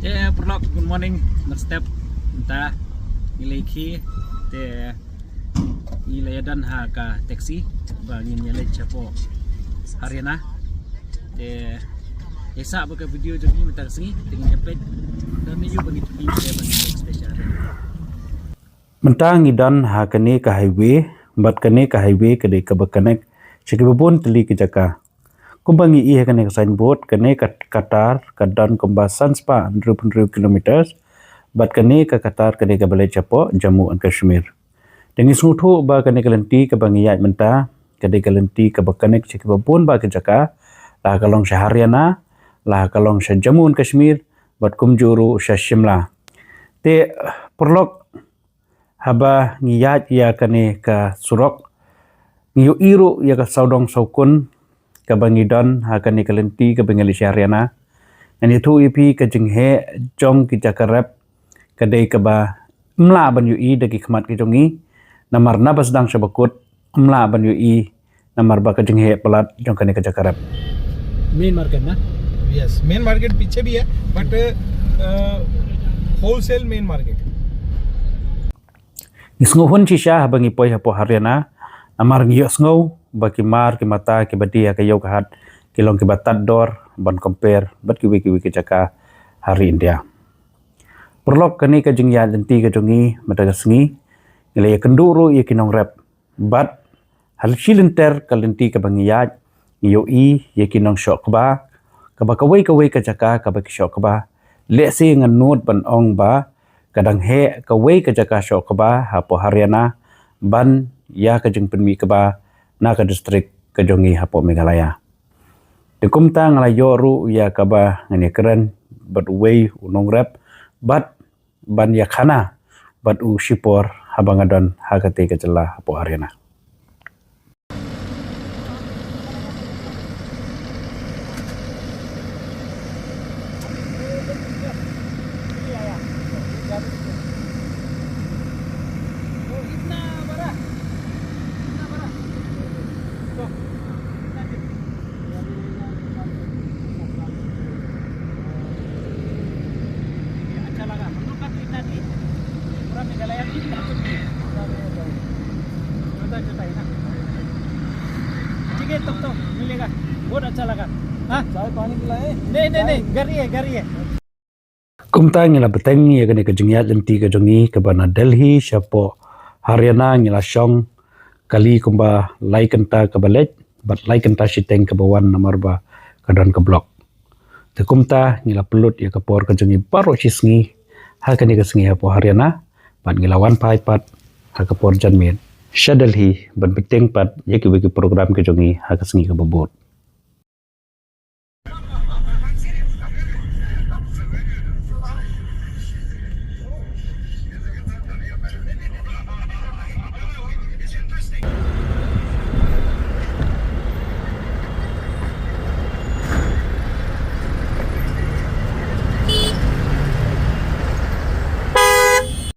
Prolog, good morning. Step entah nilai ki te nilai dan harga taksi bagi nilai capo Haryana te esa bagi video jadi taksi dengan cepet dan ni bagi tuli bagi special. Mentang idan hakane ka highway bat kane ka highway kade ka bakanek chikibon teli ke jaka kumbangi I hakane ka signboard kane ka Qatar kadan kumbasan spa 100 kilometers bat kane ka Qatar kade ka balai chapo Jammu and Kashmir dengan sungtho ba kane kalenti ka bangi yat menta kade kalenti ka bakanek chikibon ba ke jaka la kalong Haryana la kalong Jammu and Kashmir bat kumjuru Shimla te perlok haba ngiyat ya kane ka surok ngiyo iru ya ka saudong saukun ka bangidon ha kane kalenti ka bengali Haryana ani thu ipi ka jinghe jong ki jakarap ka dei ka ba mla ban yu I dagi khmat ki jongi namar na basdang sabakut mla ban yu I namar ba ka jinghe palat jong kane ka jakarap Main market na? Yes, main market पीछे भी है but wholesale main market. Isnguhun sisya habang ipoy hapo Haryana amar ngiyo sngow baki mar ki mata ki badia ka yow kahat kilong ki batat dor ban compare bat ki wiki jaka hari India perlok kani ka jingya lenti ka jongi matagasngi ngile kenduru ya kinong rep bat hal silenter ka lenti ka bangiyat ngiyo I ya kinong syok ba ka kawai ka jaka ka baki syok ba lesi ngan nut ban ong ba kadang he kawai ka jaka syok ba hapo Haryana ban ya ka jeng penmi ka ba na ka distrik ka jongi hapo Meghalaya dikumta ngalayo ru ya ka ba ngani keren bat way unong rep bat ban ya khana bat u shipor habangadon hakate ka jela hapo Haryana तो मिलेगा बहुत अच्छा लगा हाँ चाय पानी पिलाए? नहीं गाड़ी है kumta ngila beteng ya kane ka jingya lenti ka jongi ka bana Delhi syapo Haryana ngila syong kali kumba lai kenta ka balet bat lai kenta siteng ka bawan nomor ba kadan ka blok te kumta ngila pelut ya ka por ka jongi baro sisngi ha kane ka sngi hapo Haryana bat ngila wan pai pat ha ka por janmin Delhi ban beteng pat ya ki program ka jongi ha ka sngi ka babot